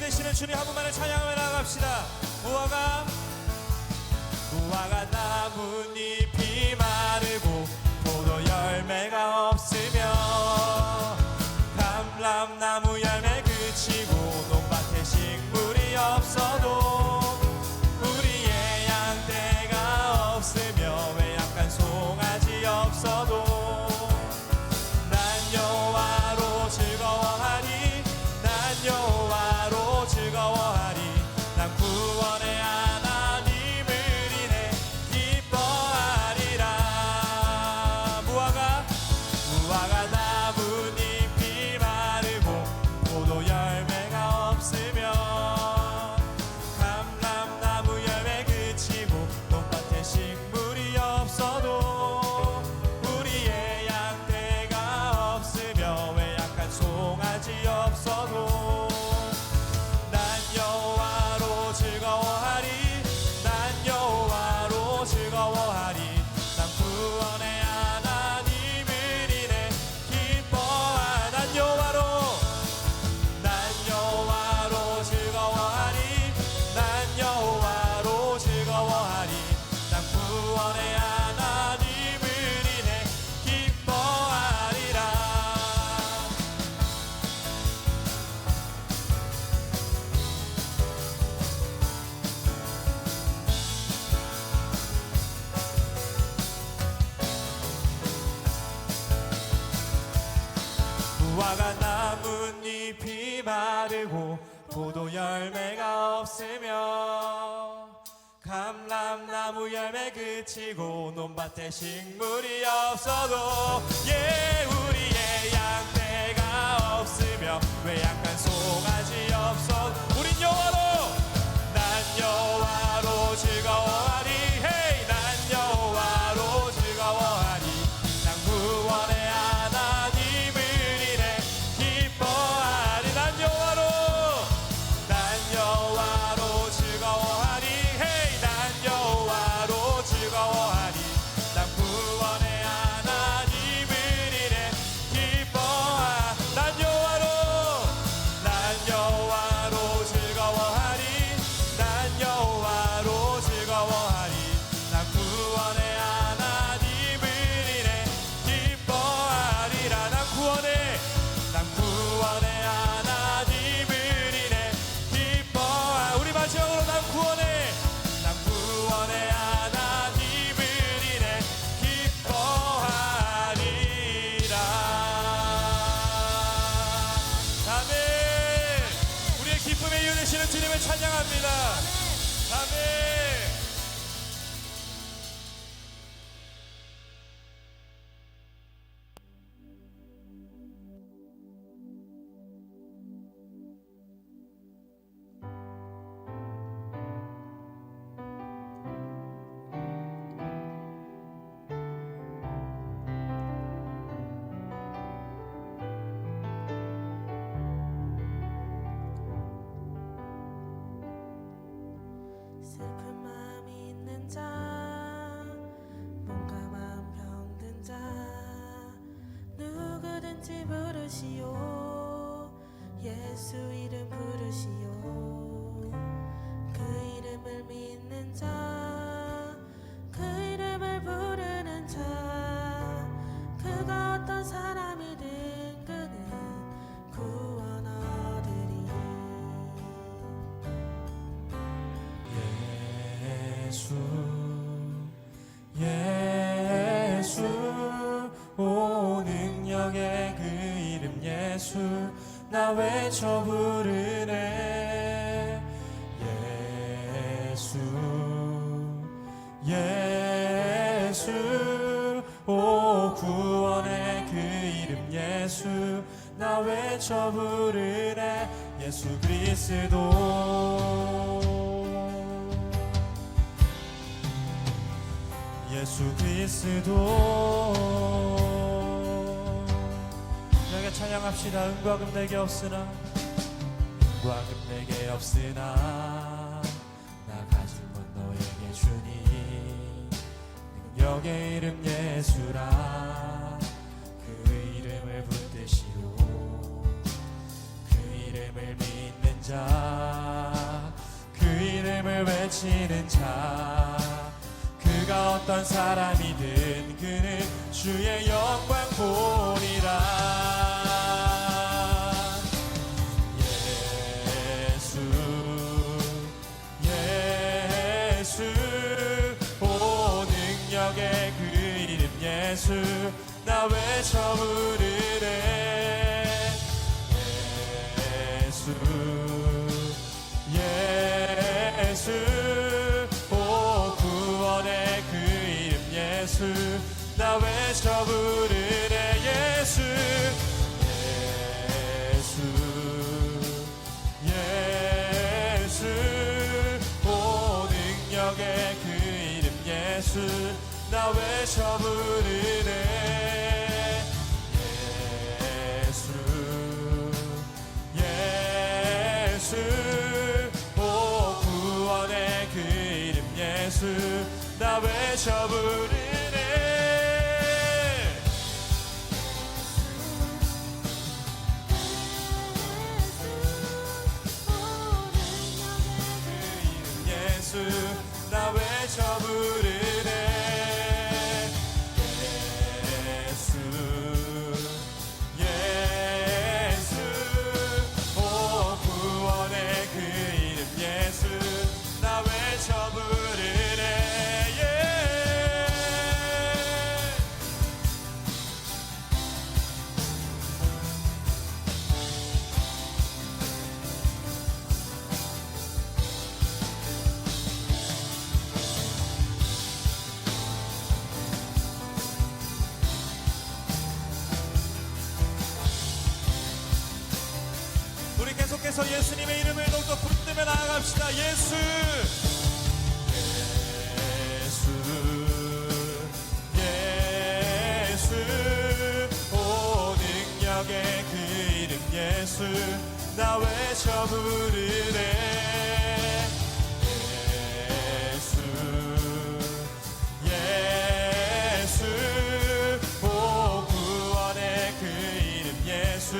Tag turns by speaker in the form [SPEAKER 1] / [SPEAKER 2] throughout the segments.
[SPEAKER 1] 되시는 주님 한 분만을 찬양하며 나갑시다. 무화과 나뭇잎이 마르고 포도 열매가 없으며 감람나무 열매 그치고 논밭에 식물이 없어도 우리의 양떼가 없으며 외양간 송아지 없어도 난 여호와로 즐거워하리 난 여호와로 즐거워하리 난 구원의 하나님을 인해 기뻐하리라. 무화과 나뭇잎이 마르고 포도 열매가 없으며 감람나무 열매 그치고 논밭에 식물이 없어도 우리의 양떼가 없으며 외양간 송아지 없어도 난 여호와로 즐거워하리 난 여호와로 즐거워하리 난 구원의 하나님을 인해 기뻐하 난 여호와로 즐거워하리 난 여호와로 즐거워하리 난 구원의 하나님을 인해 기뻐하리라. 무화과 나뭇잎이 마르고 포도 열매가 없으며 감람나무 열매 그치고 논밭에 식물이 없어도 우리의 양떼가 없으며 외양간 송아지 없어 우린 여호와로 난 여호와로 즐거워하리 난 여호와로 즐거워하리 난 구원의 하나님을 인해 기뻐하리 난 여호와로 즐거워하리 난 여호와로 즐거워하리 난 구원의 하나님을 인해 기뻐하 난 여호와로 즐거워하리 난 여호와로 즐거워하리 난 구원의 하나님을 인해 기뻐하리라. 난 구원의 하나님을 인해 기뻐하 우리 마지막으로 난 구원의 하나님을 인해 기뻐하리라. 아멘. 우리의 기쁨의 이유 되시는 주님을 찬양합니다. 아멘.
[SPEAKER 2] 슬픈 마음이 있는 자 뭔가 마음 병든 자 누구든지 부르시오 예수 이름 부르시오 그 이름을 믿는 자 그 이름을 부르는 자 그가 어떤 사람이든 그는 구원 얻으리.
[SPEAKER 1] 예수 오 능력의 그 이름 예수 나 외쳐 부르네. 예수 오 구원의 그 이름 예수 나 외쳐 부르네. 예수 그리스도 예수 그리스도 내게 찬양합시다. 은과 금 내게 없으나 은과 금 내게 없으나 나 가진 건 너에게 주니 능력의 이름 예수라. 그 이름을 붙드시오 그 이름을 믿는 자, 그 이름을 외치는 자, 그가 어떤 사람이든 그는 주의 영광 보리라. 예수 예수 오 능력의 그 이름 예수 나 외쳐 부르네. 예수 예수 오 구원의 그 이름 예수 나 외쳐 부르네. 예수 예수 오 능력의 그 이름 예수 나 외쳐 부르네. 예수 오 구원의 그 이름 예수 나 외쳐 부르네. 예수 나 외쳐 부르네. 예수 예수 오 구원의 그 이름 예수 나 외쳐 부르네. 우리 계속해서 예수님의 이름을 더욱더 부르며 나아갑시다. 예수 예수 오 능력의 그 이름 예수 나 외쳐 부르네. 예수 오 구원의 그 이름 예수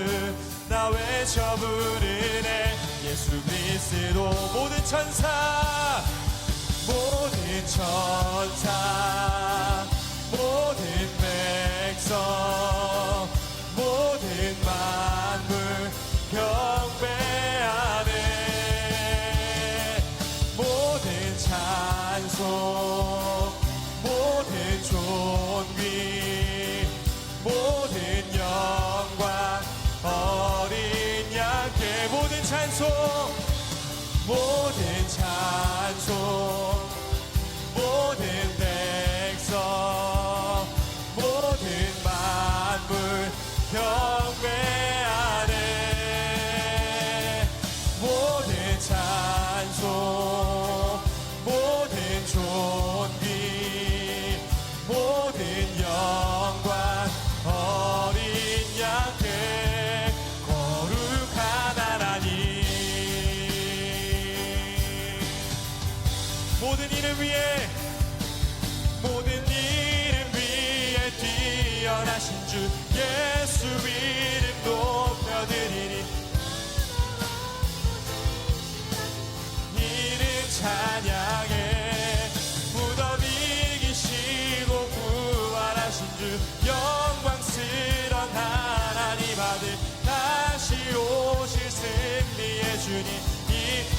[SPEAKER 1] 나 외쳐 부르네. 예수 그리스도 모든 천사 모든 천사 모든 백성 모든 만물 경배하네. 모든 찬송 모든 존귀 모든 영광 어린 양께 모든 찬송 모든 찬송 모든 백성 모든 만물 경배하네. 모든 찬송 모든 존귀 모든 영광 어린 양께 거룩한 하나님. 모든 이름 위에 모든 이름 위에 뛰어나신 주 예수 이름 높여드리니 이름 찬양해. 무덤 이기시고 부활하신 주 영광스런 하나님 아들 다시 오실 승리의 주님.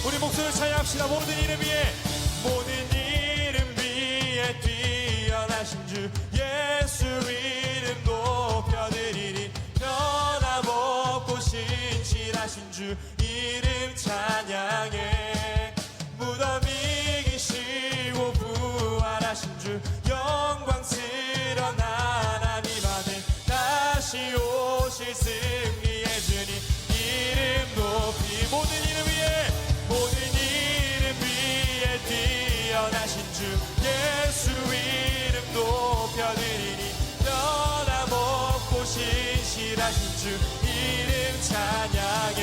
[SPEAKER 1] 우리 목소리를 찬양합시다. 모든 이름 위에 모든 이름 위에 뛰어나신 주 예수 이름 높여드리니 변함없고 신실하신 주 이름 찬양해. 무덤 이기시고 부활하신 주 영광스런 하나님 아들 다시 오실 승리의 주님 이름 높이. 모든 이름 위에 모든 이름 위에 뛰어나신 주 예수 이름 높여드리니 변함없고 신실하신 주 이름 찬양해.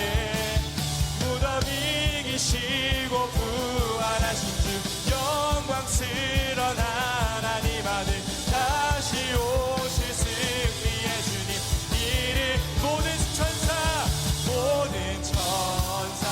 [SPEAKER 1] 무덤 이기시고 부활하신 주 영광스런 하나님 아들 다시 오실 승리의 주님 이름. 모든 천사 모든 천사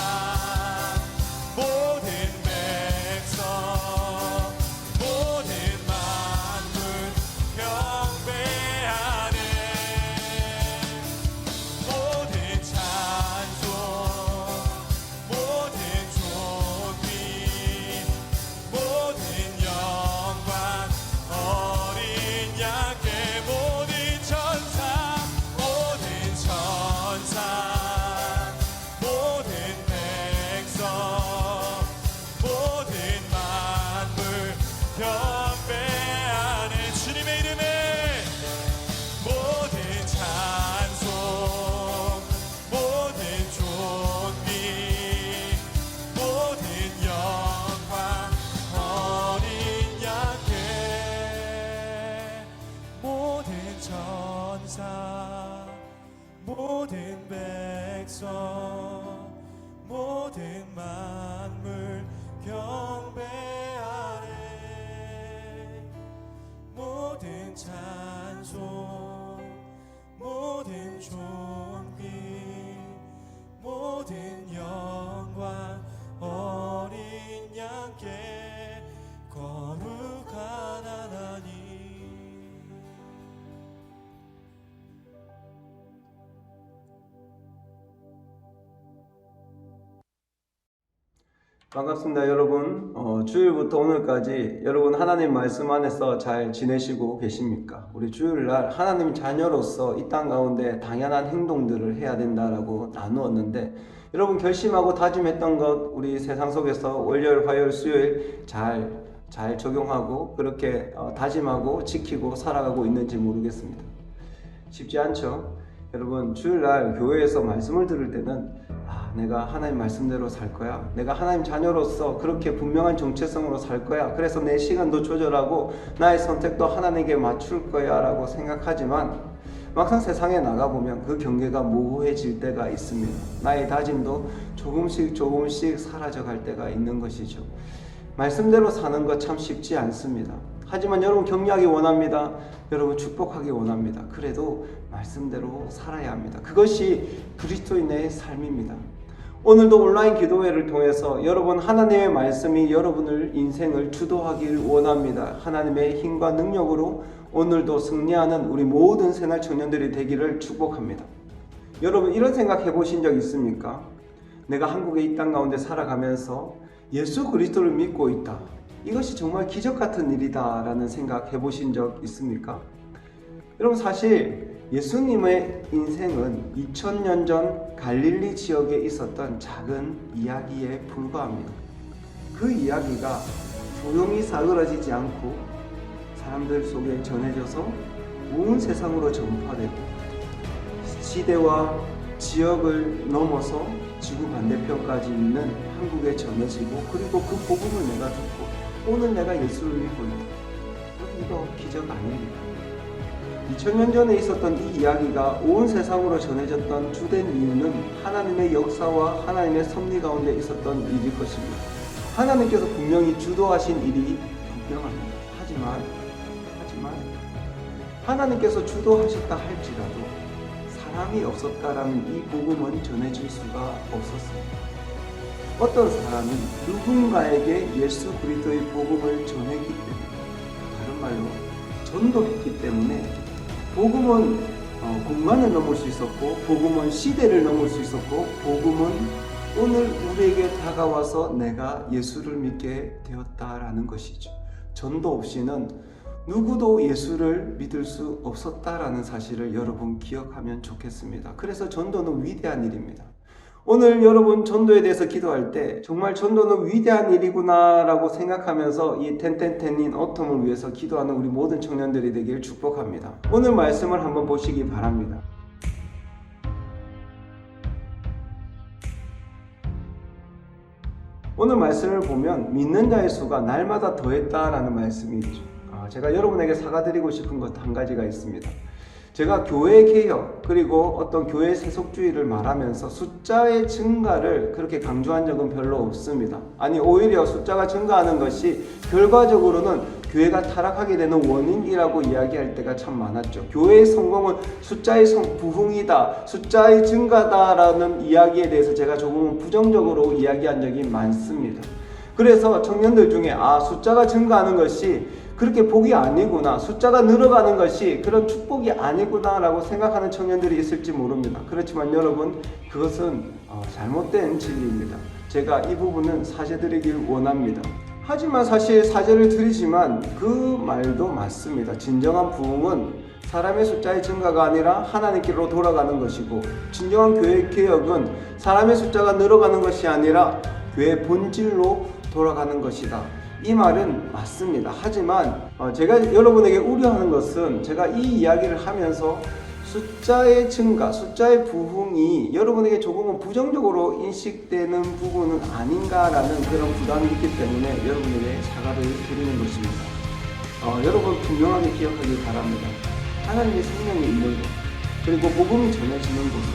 [SPEAKER 1] 함께 거룩한 하나님.
[SPEAKER 3] 반갑습니다, 여러분. 주일부터 오늘까지 여러분 하나님 말씀 안에서 잘 지내시고 계십니까? 우리 주일날 하나님 자녀로서 이 땅 가운데 당연한 행동들을 해야 된다라고 나누었는데, 여러분 결심하고 다짐했던 것 우리 세상 속에서 월요일, 화요일, 수요일 잘 적용하고 그렇게 다짐하고 지키고 살아가고 있는지 모르겠습니다. 쉽지 않죠? 여러분 주일날 교회에서 말씀을 들을 때는 내가 하나님 말씀대로 살 거야, 내가 하나님 자녀로서 그렇게 분명한 정체성으로 살 거야, 그래서 내 시간도 조절하고 나의 선택도 하나님께 맞출 거야 라고 생각하지만, 막상 세상에 나가보면 그 경계가 모호해질 때가 있습니다. 나의 다짐도 조금씩 사라져갈 때가 있는 것이죠. 말씀대로 사는 것 참 쉽지 않습니다. 하지만 여러분 격려하기 원합니다. 여러분 축복하기 원합니다. 그래도 말씀대로 살아야 합니다. 그것이 그리스도인의 삶입니다. 오늘도 온라인 기도회를 통해서 여러분 하나님의 말씀이 여러분의 인생을 주도하길 원합니다. 하나님의 힘과 능력으로 오늘도 승리하는 우리 모든 새날 청년들이 되기를 축복합니다. 여러분 이런 생각 해보신 적 있습니까? 내가 한국의 이 땅 가운데 살아가면서 예수 그리스도를 믿고 있다, 이것이 정말 기적 같은 일이다 라는 생각 해보신 적 있습니까? 여러분 사실 예수님의 인생은 2000년 전 갈릴리 지역에 있었던 작은 이야기에 불과합니다. 그 이야기가 조용히 사그라지지 않고 사람들 속에 전해져서 온 세상으로 전파되고 시대와 지역을 넘어서 지구 반대편까지 있는 한국에 전해지고, 그리고 그 복음을 내가 듣고 오늘 내가 예수를 믿고 있다. 이거 기적 아닙니까? 2000년 전에 있었던 이 이야기가 온 세상으로 전해졌던 주된 이유는 하나님의 역사와 하나님의 섭리 가운데 있었던 일일 것입니다. 하나님께서 분명히 주도하신 일이 분명합니다. 하지만 하나님께서 주도하셨다 할지라도 사람이 없었다라는 이 복음은 전해질 수가 없었습니다. 어떤 사람이 누군가에게 예수 그리스도의 복음을 전했기 때문에, 다른 말로 전도했기 때문에 복음은 공간을 넘을 수 있었고, 복음은 시대를 넘을 수 있었고, 복음은 오늘 우리에게 다가와서 내가 예수를 믿게 되었다라는 것이죠. 전도 없이는 누구도 예수를 믿을 수 없었다라는 사실을 여러분 기억하면 좋겠습니다. 그래서 전도는 위대한 일입니다. 오늘 여러분 전도에 대해서 기도할 때 정말 전도는 위대한 일이구나 라고 생각하면서 이 텐텐텐인 어텀을 위해서 기도하는 우리 모든 청년들이 되길 축복합니다. 오늘 말씀을 한번 보시기 바랍니다. 오늘 말씀을 보면 믿는 자의 수가 날마다 더했다라는 말씀이 있죠. 제가 여러분에게 사과드리고 싶은 것 한 가지가 있습니다. 제가 교회 개혁 그리고 어떤 교회 세속주의를 말하면서 숫자의 증가를 그렇게 강조한 적은 별로 없습니다. 아니 오히려 숫자가 증가하는 것이 결과적으로는 교회가 타락하게 되는 원인이라고 이야기할 때가 참 많았죠. 교회의 성공은 숫자의 부흥이다, 숫자의 증가다라는 이야기에 대해서 제가 조금은 부정적으로 이야기한 적이 많습니다. 그래서 청년들 중에 숫자가 증가하는 것이 그렇게 복이 아니구나, 숫자가 늘어가는 것이 그런 축복이 아니구나 라고 생각하는 청년들이 있을지 모릅니다. 그렇지만 여러분 그것은 잘못된 진리입니다. 제가 이 부분은 사죄드리길 원합니다. 하지만 사실 사죄를 드리지만 그 말도 맞습니다. 진정한 부흥은 사람의 숫자의 증가가 아니라 하나님께로 돌아가는 것이고, 진정한 교회 개혁은 사람의 숫자가 늘어가는 것이 아니라 교회의 본질로 돌아가는 것이다. 이 말은 맞습니다. 하지만 제가 여러분에게 우려하는 것은 제가 이 이야기를 하면서 숫자의 증가, 숫자의 부흥이 여러분에게 조금은 부정적으로 인식되는 부분은 아닌가라는 그런 부담이 있기 때문에 여러분에게 사과를 드리는 것입니다. 여러분 분명하게 기억하길 바랍니다. 하나님의 생명의 이르고 그리고 복음이 전해지는 곳은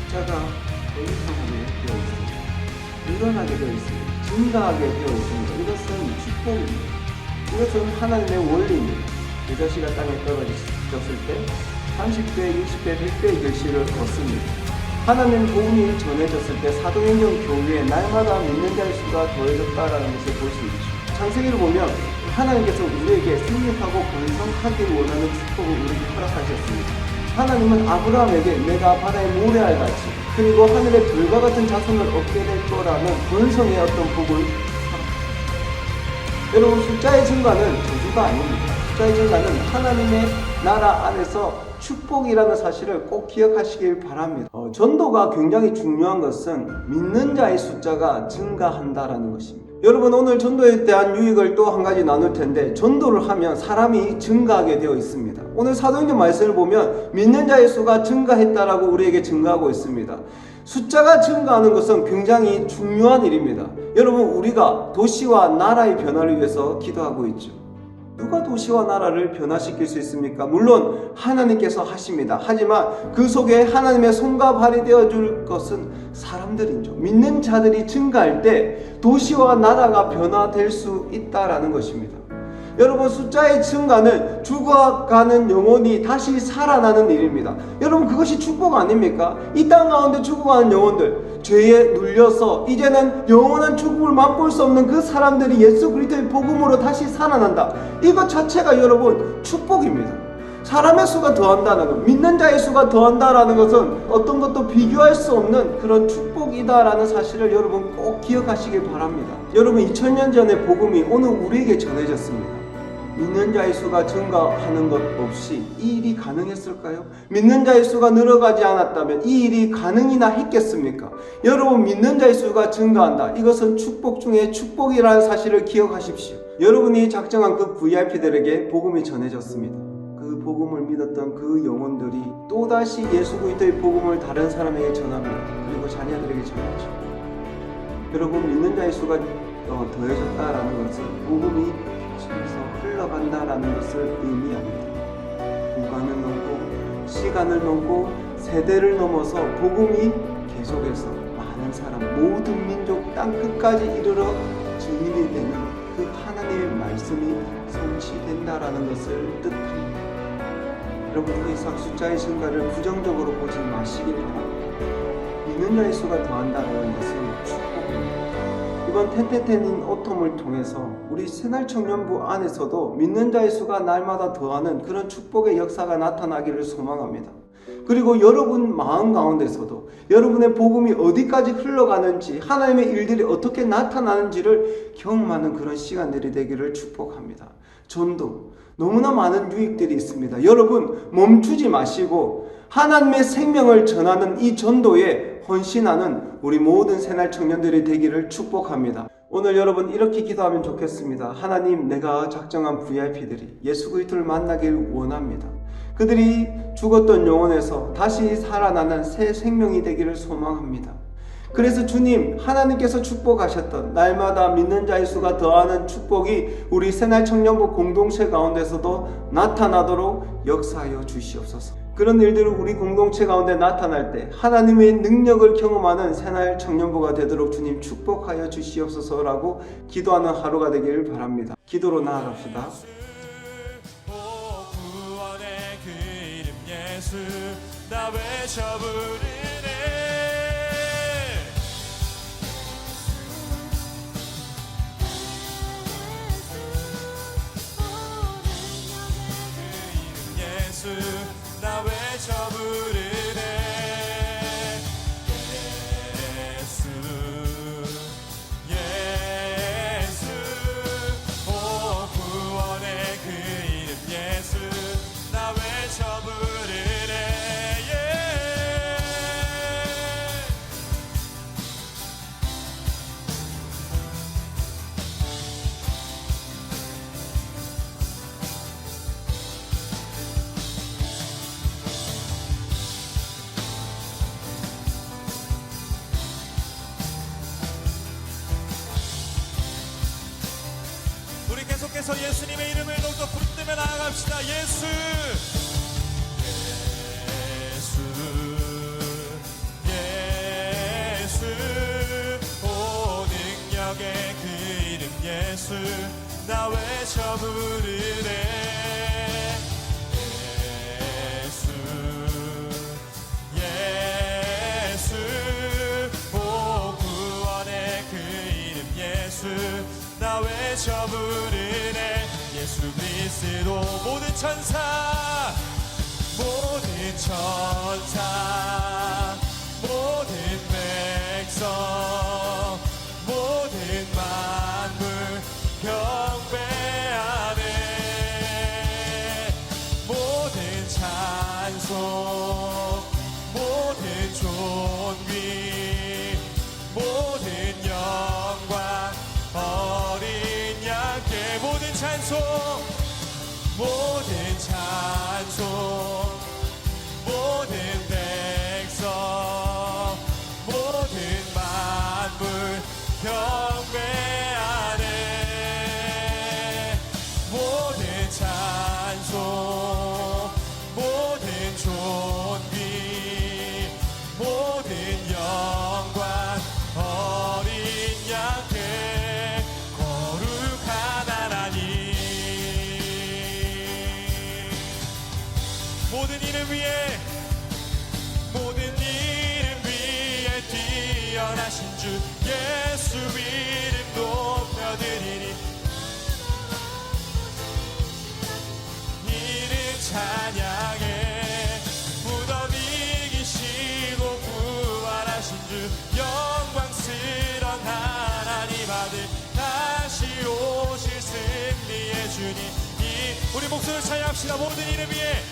[SPEAKER 3] 숫자가 더 이상하게 되어 있습니다. 늘어나게 되어 있습니다. 증가하게 되어 있습니다. 이것은 축복입니다. 이것은 하나님의 원리입니다. 여자씨가 땅에 떨어졌을 때 30배, 60배, 100배의 결실을 얻습니다. 하나님 복음이 전해졌을 때 사도행전 교회에 날마다 믿는 자의 수가 더해졌다라는 것을 볼 수 있죠. 창세기를 보면 하나님께서 우리에게 생육하고 번성하기를 원하는 축복을 우리에게 허락하셨습니다. 하나님은 아브라함에게 내가 바다의 모래알 같이 그리고 하늘의 별과 같은 자손을 얻게 될 거라는 번성의 어떤 복을 허락하셨습니다. 여러분, 숫자의 증가는 저주가 아닙니다. 숫자의 증가는 하나님의 나라 안에서 축복이라는 사실을 꼭 기억하시길 바랍니다. 전도가 굉장히 중요한 것은 믿는 자의 숫자가 증가한다라는 것입니다. 여러분, 오늘 전도에 대한 유익을 또 한 가지 나눌 텐데, 전도를 하면 사람이 증가하게 되어 있습니다. 오늘 사도행전 말씀을 보면 믿는 자의 수가 증가했다라고 우리에게 증가하고 있습니다. 숫자가 증가하는 것은 굉장히 중요한 일입니다. 여러분, 우리가 도시와 나라의 변화를 위해서 기도하고 있죠. 누가 도시와 나라를 변화시킬 수 있습니까? 물론 하나님께서 하십니다. 하지만 그 속에 하나님의 손과 발이 되어줄 것은 사람들이죠. 믿는 자들이 증가할 때 도시와 나라가 변화될 수 있다라는 것입니다. 여러분, 숫자의 증가는 죽어가는 영혼이 다시 살아나는 일입니다. 여러분, 그것이 축복 아닙니까? 이 땅 가운데 죽어가는 영혼들, 죄에 눌려서 이제는 영원한 죽음을 맛볼 수 없는 그 사람들이 예수 그리스도의 복음으로 다시 살아난다. 이것 자체가 여러분 축복입니다. 사람의 수가 더한다는 것, 믿는 자의 수가 더한다라는 것은 어떤 것도 비교할 수 없는 그런 축복이다라는 사실을 여러분 꼭 기억하시길 바랍니다. 여러분, 2000년 전의 복음이 오늘 우리에게 전해졌습니다. 믿는 자의 수가 증가하는 것 없이 이 일이 가능했을까요? 믿는 자의 수가 늘어가지 않았다면 이 일이 가능이나 했겠습니까? 여러분, 믿는 자의 수가 증가한다. 이것은 축복 중에 축복이라는 사실을 기억하십시오. 여러분이 작정한 그 VIP들에게 복음이 전해졌습니다. 그 복음을 믿었던 그 영혼들이 또다시 예수 그리스도의 복음을 다른 사람에게 전합니다. 그리고 자녀들에게 전하죠. 여러분, 믿는 자의 수가 더해졌다라는 것은 복음이 계속해서 흘러간다라는 것을 의미합니다. 공간을 넘고 시간을 넘고 세대를 넘어서 복음이 계속해서 많은 사람, 모든 민족 땅 끝까지 이르러 증인이 되는 그 하나님의 말씀이 성취된다라는 것을 뜻합니다. 여러분, 더 이상 숫자의 증가를 부정적으로 보지 마시길 바랍니다. 믿는 자의 수가 더한다는 것은 축복입니다. 이번 텐텐텐인 오톰을 통해서 우리 새날 청년부 안에서도 믿는 자의 수가 날마다 더하는 그런 축복의 역사가 나타나기를 소망합니다. 그리고 여러분 마음 가운데서도 여러분의 복음이 어디까지 흘러가는지, 하나님의 일들이 어떻게 나타나는지를 경험하는 그런 시간들이 되기를 축복합니다. 전도, 너무나 많은 유익들이 있습니다. 여러분, 멈추지 마시고 하나님의 생명을 전하는 이 전도에 헌신하는 우리 모든 새날 청년들이 되기를 축복합니다. 오늘 여러분 이렇게 기도하면 좋겠습니다. 하나님, 내가 작정한 VIP들이 예수 그리스도를 만나길 원합니다. 그들이 죽었던 영혼에서 다시 살아나는 새 생명이 되기를 소망합니다. 그래서 주님, 하나님께서 축복하셨던 날마다 믿는 자의 수가 더하는 축복이 우리 새날 청년부 공동체 가운데서도 나타나도록 역사하여 주시옵소서. 그런 일들을 우리 공동체 가운데 나타날 때 하나님의 능력을 경험하는 새날 청년부가 되도록 주님 축복하여 주시옵소서라고 기도하는 하루가 되기를 바랍니다. 기도로 나아갑시다.
[SPEAKER 1] 구원의 그 이름 예수, 나 외쳐 부르네. 예수, 나 외쳐 부르네. 예수, 예수, 오 구원의 그 이름 예수, 나 외쳐 부르네. 우리 계속해서 예수님의 이름을 더욱더 부르며 나아갑시다. 예수, 예수, 예수, 오 능력의 그 이름 예수, 나 외쳐 부르네. 예수, 예수, 나 외쳐 부르네. 예수 그리스도 모든 천사 모든 천사 모든 백성 모든 만물 경배하네. 모든 찬송 모든 존귀 모든 영광 어린 양께 모든 찬송 모든 찬송 모든 백성 모든 만물 경배하네. 모든 찬송 모든 존귀 모든 영광 어린 양께 거룩한 하나님. 모든 이름 위에 모든 이름 위에 뛰어나신 주 예수 이름 높여드리니. 이름 찬양해 무덤 이기시고 부활하신 주 영광스런 하나님 아들 다시 오실 승리의 주님. 우리 목소리를 찬양합시다. 모든 이름 위에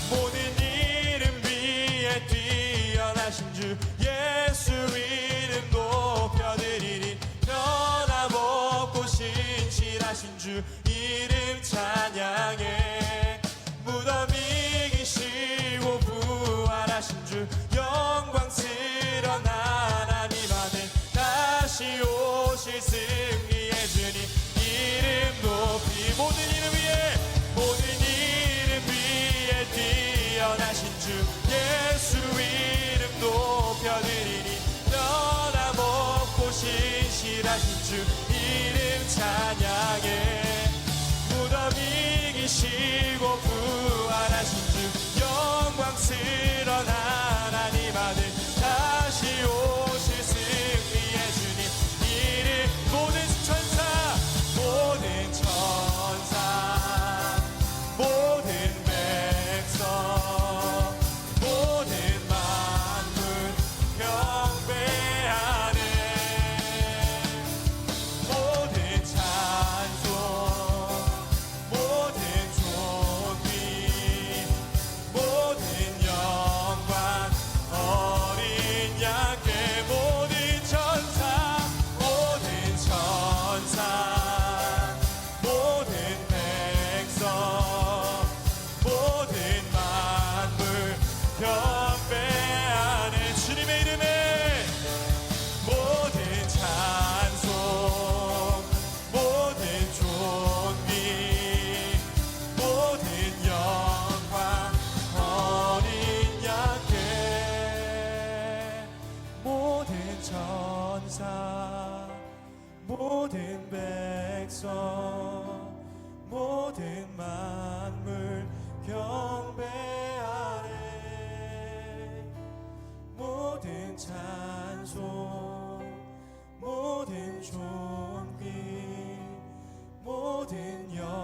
[SPEAKER 1] 모든 이름 위에 뛰어나신 주 예수 이름 높여드리니. 변함없고 신실하신 주 이름 찬양해 무덤 이기시고 부활하신 주 영광스런 하나님 아들 다시 오실 승리의 주님. 이름 높이 모든 이름 위에 모든 이름 위에 뛰어나신 주 예수 이름 높여드리니. 변함없고 신실하신 주 이름 찬양해 무덤 이기시고 부활하신 주 영광스런 하나님 아들 다시 오실 승리의 주님. 이름 모든 천사 모든 천사 모든 백성 모든 만물 경배하네. 모든 찬송 모든 존귀 모든 영광 어린 양께 모든 천사 모든 천사 모든 백성 모든 만물 경배하네. 주님의 이름에 모든 찬송 모든 존귀 모든 영광 어린 양께 모든 천사 모든 백성 모든 만물 경배하네. 모든 찬송 모든 존귀 모든 영